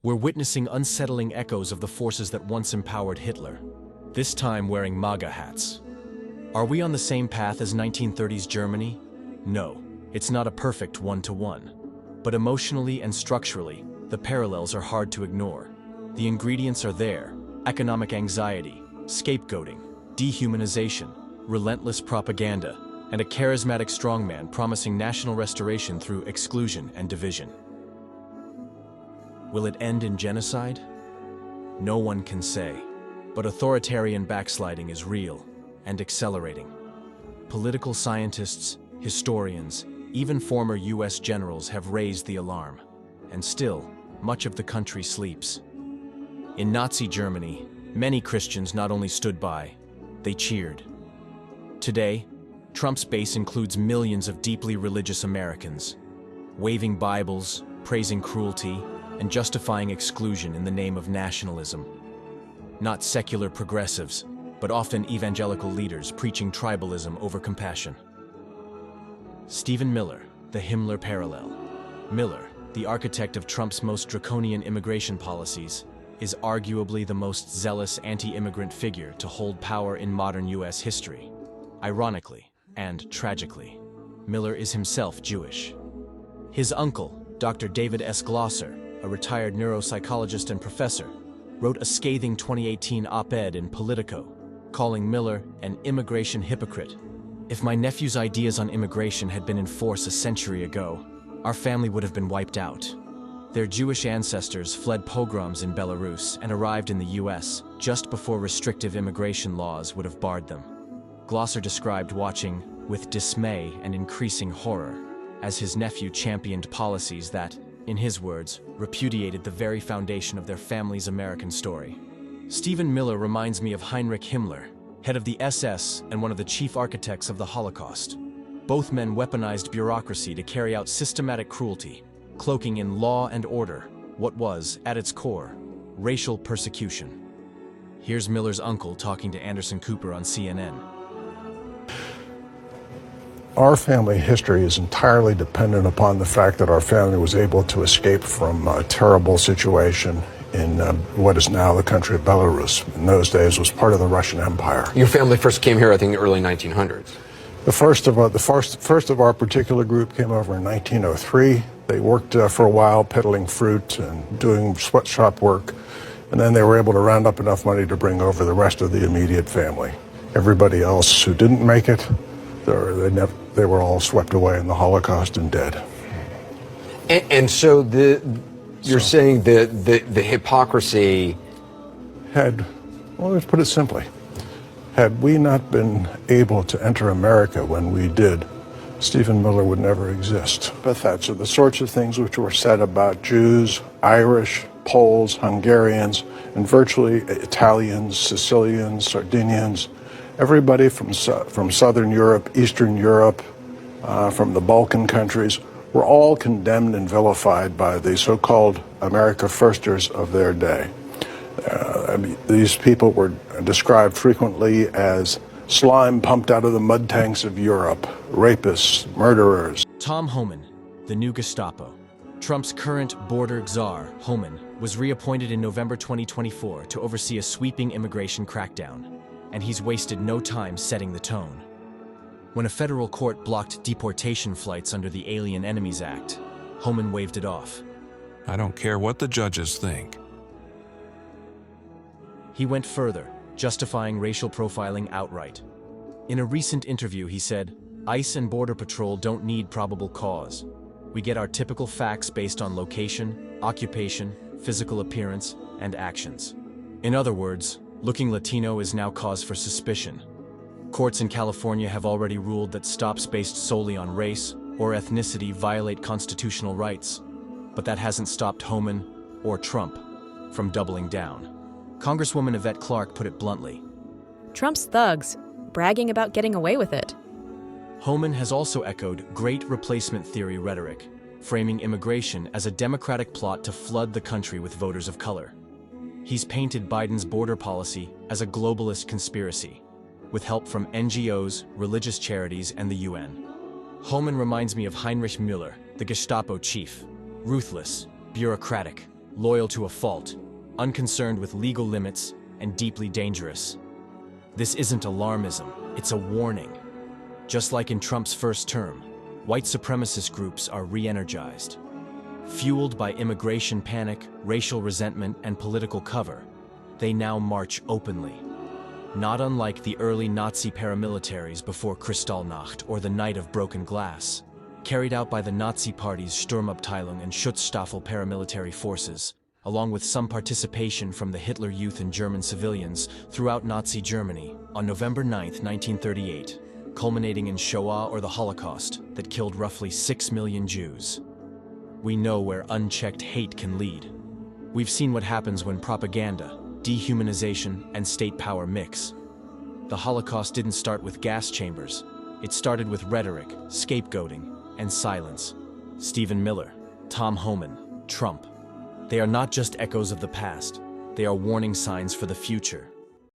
We're witnessing unsettling echoes of the forces that once empowered Hitler, this time wearing Maga hats. Are we on the same path as 1930s Germany? No, it's not a perfect one-to-one. But emotionally and structurally, the parallels are hard to ignore. The ingredients are there: economic anxiety, scapegoating, dehumanization, relentless propaganda, and a charismatic strongman promising national restoration through exclusion and division. Will it end in genocide? No one can say, but authoritarian backsliding is real and accelerating. Political scientists, historians, even former US generals have raised the alarm, and still, much of the country sleeps. In Nazi Germany, many Christians not only stood by, they cheered. Today, Trump's base includes millions of deeply religious Americans, waving Bibles, praising cruelty, and justifying exclusion in the name of nationalism. Not secular progressives, but often evangelical leaders preaching tribalism over compassion. Stephen Miller, the Himmler parallel. Miller, the architect of Trump's most draconian immigration policies, is arguably the most zealous anti-immigrant figure to hold power in modern US history. Ironically, and tragically, Miller is himself Jewish. His uncle, Dr. David S. Glosser, a retired neuropsychologist and professor, wrote a scathing 2018 op-ed in Politico, calling Miller an immigration hypocrite. If my nephew's ideas on immigration had been in force a century ago, our family would have been wiped out. Their Jewish ancestors fled pogroms in Belarus and arrived in the US just before restrictive immigration laws would have barred them. Glosser described watching, with dismay and increasing horror, as his nephew championed policies that, in his words, repudiated the very foundation of their family's American story. Stephen Miller reminds me of Heinrich Himmler, head of the SS and one of the chief architects of the Holocaust. Both men weaponized bureaucracy to carry out systematic cruelty, cloaking in law and order what was, at its core, racial persecution. Here's Miller's uncle talking to Anderson Cooper on CNN. Our family history is entirely dependent upon the fact that our family was able to escape from a terrible situation in what is now the country of Belarus. In those days was part of the Russian Empire. Your family first came here, I think, in the early 1900s. The first of our particular group came over in 1903. They worked for a while peddling fruit and doing sweatshop work, and then they were able to round up enough money to bring over the rest of the immediate family. Everybody else who didn't make it, they were all swept away in the Holocaust and dead. And so you're saying the hypocrisy well, let's put it simply. Had we not been able to enter America when we did, Stephen Miller would never exist. But that's the sorts of things which were said about Jews, Irish, Poles, Hungarians, and virtually Italians, Sicilians, Sardinians, everybody from Southern Europe, Eastern Europe, from the Balkan countries, were all condemned and vilified by the so-called America Firsters of their day. These people were described frequently as slime pumped out of the mud tanks of Europe, rapists, murderers. Tom Homan, the new Gestapo. Trump's current border czar, Homan, was reappointed in November 2024 to oversee a sweeping immigration crackdown, and he's wasted no time setting the tone. When a federal court blocked deportation flights under the Alien Enemies Act, Homan waved it off. I don't care what the judges think. He went further, justifying racial profiling outright. In a recent interview, he said, "ICE and Border Patrol don't need probable cause. We get our typical facts based on location, occupation, physical appearance, and actions." In other words, looking Latino is now cause for suspicion. Courts in California have already ruled that stops based solely on race or ethnicity violate constitutional rights, but that hasn't stopped Homan, or Trump, from doubling down. Congresswoman Yvette Clarke put it bluntly. Trump's thugs, bragging about getting away with it. Homan has also echoed great replacement theory rhetoric, framing immigration as a Democratic plot to flood the country with voters of color. He's painted Biden's border policy as a globalist conspiracy, with help from NGOs, religious charities, and the UN. Homan reminds me of Heinrich Müller, the Gestapo chief. Ruthless, bureaucratic, loyal to a fault, unconcerned with legal limits, and deeply dangerous. This isn't alarmism, it's a warning. Just like in Trump's first term, white supremacist groups are re-energized. Fueled by immigration panic, racial resentment, and political cover, they now march openly. Not unlike the early Nazi paramilitaries before Kristallnacht or the Night of Broken Glass, carried out by the Nazi Party's Sturmabteilung and Schutzstaffel paramilitary forces, along with some participation from the Hitler Youth and German civilians throughout Nazi Germany on November 9, 1938, culminating in Shoah or the Holocaust that killed roughly 6 million Jews. We know where unchecked hate can lead. We've seen what happens when propaganda, dehumanization, and state power mix. The Holocaust didn't start with gas chambers. It started with rhetoric, scapegoating, and silence. Stephen Miller, Tom Homan, Trump. They are not just echoes of the past. They are warning signs for the future.